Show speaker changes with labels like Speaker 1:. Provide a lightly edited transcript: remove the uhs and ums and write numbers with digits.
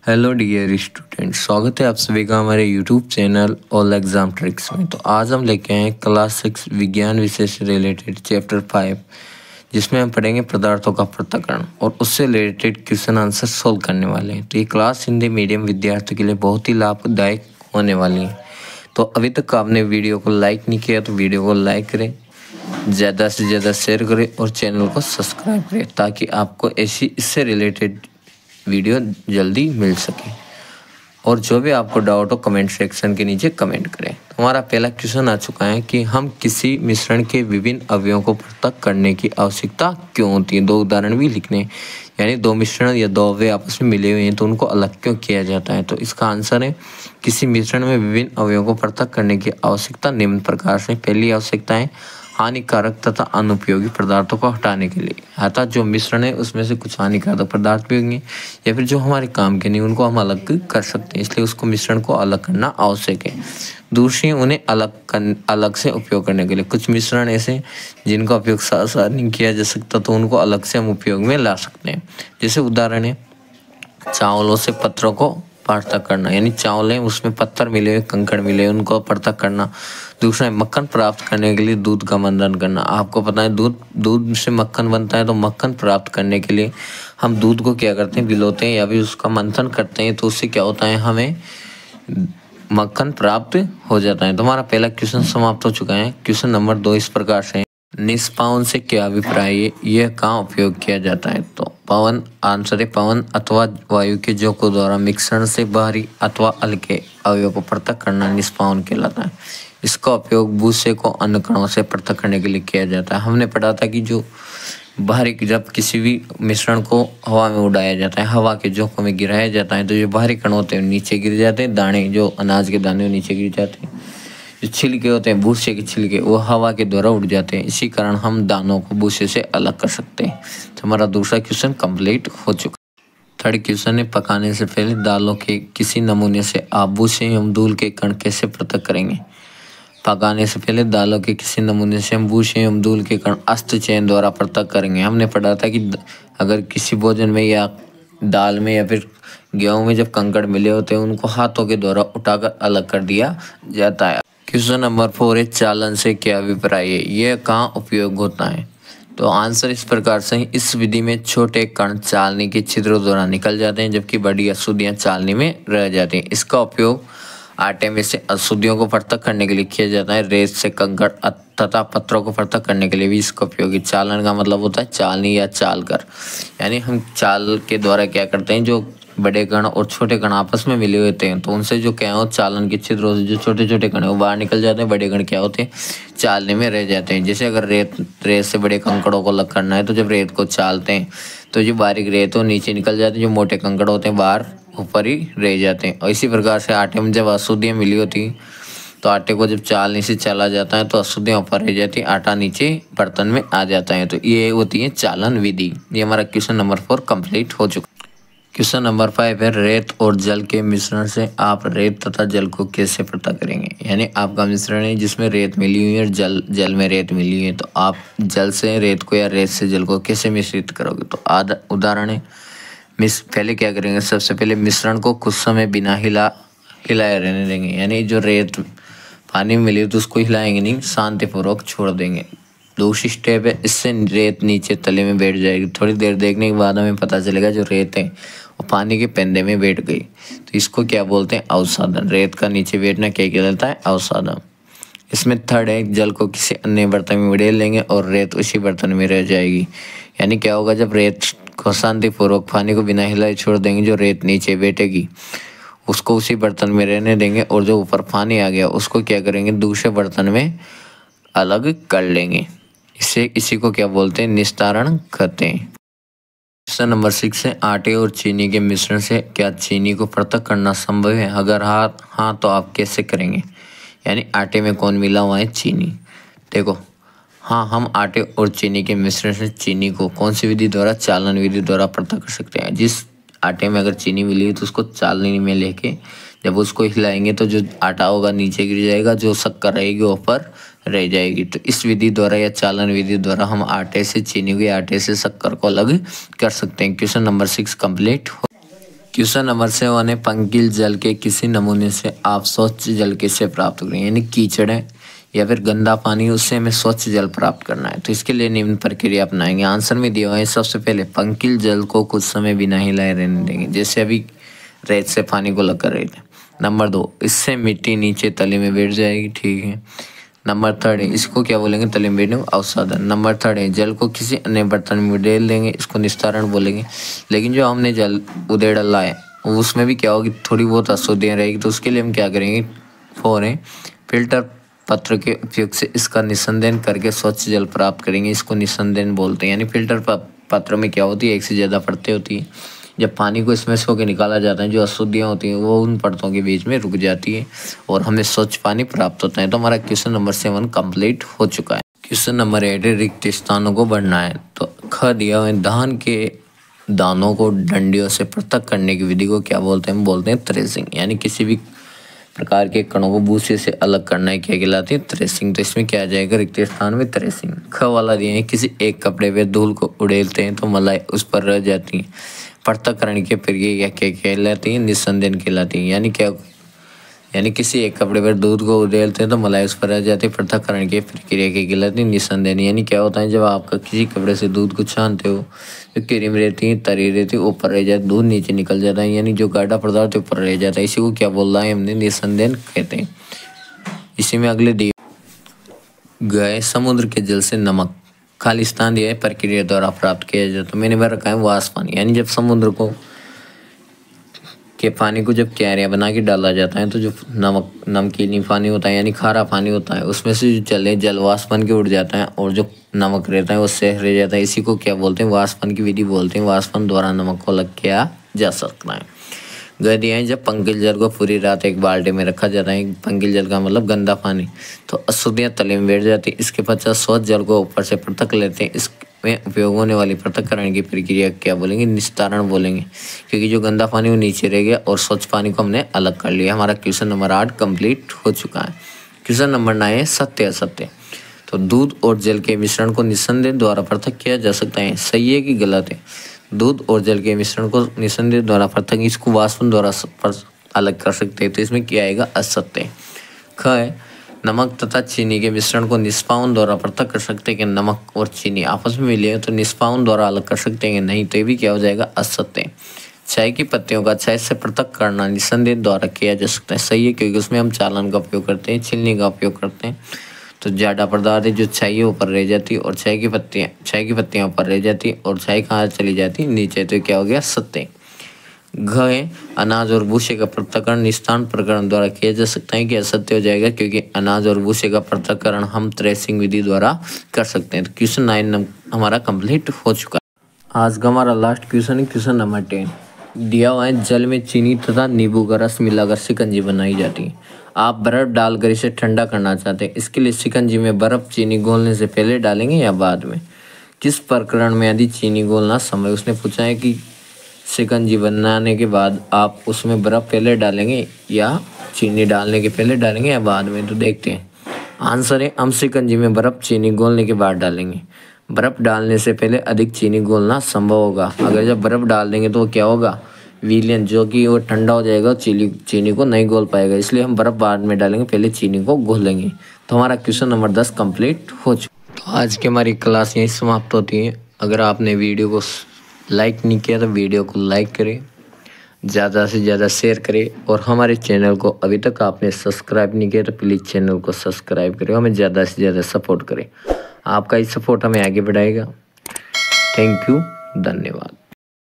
Speaker 1: Hello dear student, स्वागत है आप सभी का हमारे YouTube channel all exam tricks में। तो आज हम लेके आए हैं क्लास 6 विज्ञान विषय से रिलेटेड चैप्टर 5, जिसमें हम पढ़ेंगे पदार्थों का पृथक्करण और उससे रिलेटेड क्वेश्चन आंसर सोल्व करने वाले हैं। तो ये क्लास हिंदी मीडियम विद्यार्थियों के लिए बहुत ही लाभदायक होने वाली है। तो अभी तक आपने वीडियो को लाइक नहीं किया तो वीडियो को लाइक करें, ज़्यादा से ज़्यादा शेयर करें और चैनल को सब्सक्राइब करें ताकि आपको ऐसी इससे रिलेटेड वीडियो जल्दी मिल सके। और जो भी आपको डाउट हो कमेंट सेक्शन के नीचे कमेंट करें। तो हमारा पहला क्वेश्चन आ चुका है कि हम किसी मिश्रण के विभिन्न अवयवों को पृथक करने की आवश्यकता क्यों होती है। दो उदाहरण भी लिखने, यानी दो मिश्रण या दो अवयव आपस में मिले हुए हैं तो उनको अलग क्यों किया जाता है। तो इसका आंसर है किसी मिश्रण में विभिन्न अवयवों को पृथक करने की आवश्यकता निम्न प्रकार से। पहली आवश्यकता है हानिकारक तथा अनुपयोगी पदार्थों को हटाने के लिए, अर्थात जो मिश्रण है उसमें से कुछ हानिकारक पदार्थ भी होंगे या फिर जो हमारे काम के नहीं उनको हम अलग कर सकते हैं, इसलिए उसको मिश्रण को अलग करना आवश्यक है। दूसरी, उन्हें अलग से उपयोग करने के लिए, कुछ मिश्रण ऐसे जिनका उपयोग साथ साथ नहीं किया जा सकता तो उनको अलग से हम उपयोग में ला सकते हैं। जैसे उदाहरण है चावलों से पत्थरों को पृथक करना, यानी चावल है उसमें पत्थर मिले हुए कंकड़ मिले उनको पृथक करना। दूसरा है मक्खन प्राप्त करने के लिए दूध का मंथन करना। आपको पता है दूध से मक्खन बनता है, तो मक्खन प्राप्त करने के लिए हम दूध को क्या करते हैं, भिगोते हैं या फिर उसका मंथन करते हैं, तो उससे क्या होता है हमें मक्खन प्राप्त हो जाता है। तो हमारा पहला क्वेश्चन समाप्त हो चुका है। क्वेश्चन नंबर 2 इस प्रकार से, निष्पावन से क्या अभिप्राय है, यह कहाँ उपयोग किया जाता है। तो पवन, आंसर है पवन अथवा वायु के झोंकों द्वारा मिश्रण से बाहरी अथवा हल्के अवयव को पृथक करना निष्पावन कहलाता है। इसका उपयोग भूसे को अन्य कणों से पृथक करने के लिए किया जाता है। हमने पढ़ा था कि जो बाहरी, जब किसी भी मिश्रण को हवा में उड़ाया जाता है, हवा के झोंकों में गिराया जाता है, तो जो बाहरी कण होते हैं नीचे गिर जाते हैं, दाने जो अनाज के दाने नीचे गिर जाते हैं। जो छिलके होते हैं भूसे के छिलके वो हवा के द्वारा उड़ जाते हैं, इसी कारण हम दानों को भूसे से अलग कर सकते हैं। तो हमारा दूसरा क्वेश्चन कंप्लीट हो चुका। थर्ड क्वेश्चन है पकाने से पहले दालों के किसी नमूने से आप भूसे एवं धूल के कण कैसे पृथक करेंगे। पकाने से पहले दालों के किसी नमूने से हम भूसे एवं धूल के कण हस्तचयन द्वारा पृथक करेंगे। हमने पढ़ा था कि अगर किसी भोजन में या दाल में या फिर गेहूं में जब कंकड़ मिले होते हैं उनको हाथों के द्वारा उठाकर अलग कर दिया जाता है। क्वेश्चन नंबर 4 है चालन से क्या अभिप्राय है, यह कहाँ उपयोग होता है। तो आंसर इस प्रकार से, इस विधि में छोटे कण चालनी के छिद्रों द्वारा निकल जाते हैं जबकि बड़ी अशुद्धियां चालनी में रह जाती हैं। इसका उपयोग आटे में से अशुद्धियों को पृथक करने के लिए किया जाता है। रेत से कंकड़ तथा पत्थरों को पृथक करने के लिए भी इसका उपयोग है। चालन का मतलब होता है चालनी या चाल कर, यानी हम चाल के द्वारा क्या करते हैं, जो बड़े कण और छोटे कण आपस में मिले होते हैं तो उनसे जो क्या हो चालन के छिद्रों से जो छोटे छोटे कण है वो बाहर निकल जाते हैं, बड़े कण क्या होते हैं चालने में रह जाते हैं। जैसे अगर रेत से बड़े कंकड़ों को अलग करना है तो जब रेत को चालते हैं तो जो बारीक रेत हो नीचे निकल जाते हैं, जो मोटे कंकड़ होते हैं बाहर ऊपर ही रह जाते हैं। और इसी प्रकार से आटे में जब अशुद्धियाँ मिली होती हैं तो आटे को जब चालने से चला जाता है तो अशुद्धियाँ ऊपर रह जाती है, आटा नीचे बर्तन में आ जाता है। तो ये होती है चालन विधि। ये हमारा क्वेश्चन नंबर 4 कंप्लीट हो चुका। क्वेश्चन नंबर 5 है रेत और जल के मिश्रण से आप रेत तथा जल को कैसे पृथक करेंगे। यानी आपका मिश्रण है जिसमें रेत मिली हुई है और जल में रेत मिली हुई है, तो आप जल से रेत को या रेत से जल को कैसे मिश्रित करोगे। तो उदाहरण है पहले क्या करेंगे, सबसे पहले मिश्रण को कुछ समय बिना हिलाए रहने देंगे, यानी जो रेत पानी में मिली तो उसको हिलाएंगे नहीं, शांतिपूर्वक छोड़ देंगे। दूसरी स्टेप है इससे रेत नीचे तले में बैठ जाएगी। थोड़ी देर देखने के बाद हमें पता चलेगा जो रेत है वो पानी के पेंदे में बैठ गई, तो इसको क्या बोलते हैं अवसादन। रेत का नीचे बैठना क्या कहलाता है अवसादन। इसमें थर्ड है जल को किसी अन्य बर्तन में उड़ेल लेंगे और रेत उसी बर्तन में रह जाएगी। यानी क्या होगा, जब रेत को शांतिपूर्वक पानी को बिना हिलाए छोड़ देंगे, जो रेत नीचे बैठेगी उसको उसी बर्तन में रहने देंगे और जो ऊपर पानी आ गया उसको क्या करेंगे दूसरे बर्तन में अलग कर लेंगे। इसी को क्या बोलते हैं निस्तारण कहते हैं। क्वेश्चन नंबर 6 है आटे और चीनी के मिश्रण से क्या चीनी को पृथक करना संभव है, अगर हाँ तो आप कैसे करेंगे। यानी आटे में कौन मिला हुआ है चीनी। देखो हाँ, हम आटे और चीनी के मिश्रण से चीनी को कौन सी विधि द्वारा, चालन विधि द्वारा पृथक कर सकते हैं। जिस आटे में अगर चीनी मिली है तो उसको चालनी में लेके जब उसको हिलाएंगे तो जो आटा होगा नीचे गिर जाएगा, जो शक्कर रहेगी ऊपर रह जाएगी। तो इस विधि द्वारा या चालन विधि द्वारा हम आटे से चीनी को या आटे से शक्कर को अलग कर सकते हैं। क्वेश्चन नंबर 6 कंप्लीट हो। क्वेश्चन नंबर 7 है, पंकिल जल के किसी नमूने से आप स्वच्छ जल कैसे प्राप्त करें, यानी कीचड़ है या फिर गंदा पानी, उससे हमें स्वच्छ जल प्राप्त करना है। तो इसके लिए निम्न प्रक्रिया अपनाएंगे। आंसर में दिया हुआ है, सबसे पहले पंकिल जल को कुछ समय बिना हिलाए रहने देंगे, जैसे अभी रेत से पानी को लग कर रहे थे। नंबर 2, इससे मिट्टी नीचे तले में बैठ जाएगी, ठीक है। नंबर 3 है, इसको क्या बोलेंगे, तले में बैठने को अवसादन। नंबर 3 है, जल को किसी अन्य बर्तन में उड़ेल देंगे, इसको निस्तारण बोलेंगे। लेकिन जो हमने जल उड़ेला है उसमें भी क्या होगी, थोड़ी बहुत अशुद्धियाँ रहेगी, तो उसके लिए हम क्या करेंगे, 4 है, फिल्टर पत्र के उपयोग से इसका निस्संदन करके स्वच्छ जल प्राप्त करेंगे, इसको निस्संदन बोलते हैं। यानी फिल्टर पत्र में क्या होती है, एक से ज़्यादा परतें होती है। जब पानी को इसमें से होकर निकाला जाता है, जो अशुद्धियाँ होती हैं वो उन परतों के बीच में रुक जाती है और हमें स्वच्छ पानी प्राप्त होता है। तो हमारा क्वेश्चन नंबर 7 कंप्लीट हो चुका है। क्वेश्चन नंबर 8 है, रिक्त स्थानों को भरना है। तो ख दिया हुआ है, धान के दानों को डंडियों से पृथक करने की विधि को क्या बोलते हैं, हम बोलते हैं थ्रेसिंग। यानी किसी भी प्रकार के कणों को भूसे से अलग करना है, क्या कहलाती है, थ्रेसिंग। तो इसमें क्या आ जाएगा, रिक्त स्थान में थ्रेसिंग। ख वाला दिया है, किसी एक कपड़े पे धूल को उड़ेलते हैं तो मलाई उस पर रह जाती है, पृथक्करण की प्रक्रिया क्या कहलाती है, निस्संदन कहलाती है। यानी क्या, यानी किसी एक कपड़े पर दूध को उड़ेलते हैं तो मलाई उस पर रह जाती है, पृथक्करण की प्रक्रिया की कहलाती है, निस्संदन। यानी क्या होता है, जब आपका किसी कपड़े से दूध को छानते हो तो क्रीम रहती है, तरी रहती है, ऊपर रह जाती है, दूध नीचे निकल जाता है, यानी जो गाढ़ा पदार्थ ऊपर रह जाता है, इसी को क्या बोल रहा है हमने, निस्संदन कहते हैं। इसी में अगले दिए गए, समुद्र के जल से नमक खालिस्तान दिया है, प्रक्रिया द्वारा प्राप्त किया जाता है। मैंने बार रखा है वाष्प पानी, यानी जब समुद्र को के पानी को जब क्यारियाँ बना के डाला जाता है तो जो नमकीनी पानी होता है, यानी खारा पानी होता है, उसमें से जो जल वाष्प बन के उड़ जाता है और जो नमक रहता है उससे रह जाता है। इसी को क्या बोलते हैं, वाष्पन की विधि बोलते हैं। वाष्पन द्वारा नमक को अलग किया जा सकता है। गए दिया है, जब पंकिल जल को पूरी रात एक बाल्टी में रखा जाता है, पंकिल जल का मतलब गंदा पानी, तो अशुद्धियाँ तले में बैठ जाती है। इसके पश्चात स्वच्छ जल को ऊपर से पृथक लेते हैं। इसमें उपयोग होने वाली पृथक्करण की प्रक्रिया क्या बोलेंगे, निस्तारण बोलेंगे, क्योंकि जो गंदा पानी वो नीचे रह गया और स्वच्छ पानी को हमने अलग कर लिया। हमारा क्वेश्चन नंबर 8 कंप्लीट हो चुका है। क्वेश्चन नंबर 9 है, सत्य असत्य। तो दूध और जल के मिश्रण को निस्संदेह द्वारा पृथक किया जा सकता है, सही है कि गलत है। दूध और जल के मिश्रण को निस्संदेह द्वारा पृथक, इसको वाष्पन द्वारा अलग कर सकते हैं, तो इसमें क्या आएगा, असत्य। ख है, नमक तथा चीनी के मिश्रण को निष्पावन द्वारा पृथक कर सकते हैं कि नमक और चीनी आपस में मिले तो निष्पावन द्वारा अलग कर सकते हैं, नहीं तो ये भी क्या हो जाएगा, असत्य। चाय की पत्तियों का चाय से पृथक करना निस्संदेह द्वारा किया जा सकता है, सही है, क्योंकि उसमें हम चालन का उपयोग करते हैं, छिलनी का उपयोग करते हैं, तो ज़्यादा पदार्थ है जो चाय ऊपर रह जाती है और चाय की पत्तियाँ ऊपर रह जाती है और चाय कहाँ चली जाती है, नीचे, तो क्या हो गया, सत्य। घ है, अनाज और भूसे का पृथक्करण निस्तारण प्रकरण द्वारा किया जा सकता है कि असत्य हो जाएगा, क्योंकि अनाज और भूसे का पृथक्करण हम थ्रेसिंग विधि द्वारा कर सकते हैं। तो क्वेश्चन 9 हमारा कंप्लीट हो चुका है। आज का हमारा लास्ट क्वेश्चन है क्वेश्चन नंबर 10। दिया हुआ है, जल में चीनी तथा नींबू का रस मिलाकर शिकंजी बनाई जाती है। आप बर्फ डालकर इसे ठंडा करना चाहते हैं, इसके लिए शिकंजी में बर्फ चीनी घोलने से पहले डालेंगे या बाद में। किस प्रकरण में यदि चीनी घोलना संभव, उसने पूछा है कि शिकंजी बनाने के बाद आप उसमें बर्फ़ पहले डालेंगे या चीनी डालने के पहले डालेंगे या बाद में। तो देखते हैं, आंसर है, हम शिकंजी में बर्फ़ चीनी घोलने के बाद डालेंगे। बर्फ़ डालने से पहले अधिक चीनी घोलना संभव होगा। अगर जब बर्फ़ डाल देंगे तो क्या होगा, विलयन जो कि वो ठंडा हो जाएगा, चीनी को नहीं घोल पाएगा, इसलिए हम बर्फ़ बाद में डालेंगे, पहले चीनी को घोलेंगे। तो हमारा क्वेश्चन नंबर 10 कंप्लीट हो चुका। तो आज की हमारी क्लास यहीं समाप्त होती है। अगर आपने वीडियो को लाइक नहीं किया तो वीडियो को लाइक करें, ज़्यादा से ज़्यादा शेयर करें, और हमारे चैनल को अभी तक आपने सब्सक्राइब नहीं किया तो प्लीज़ चैनल को सब्सक्राइब करें, हमें ज़्यादा से ज़्यादा सपोर्ट करें। आपका ही सपोर्ट हमें आगे बढ़ाएगा। थैंक यू, धन्यवाद।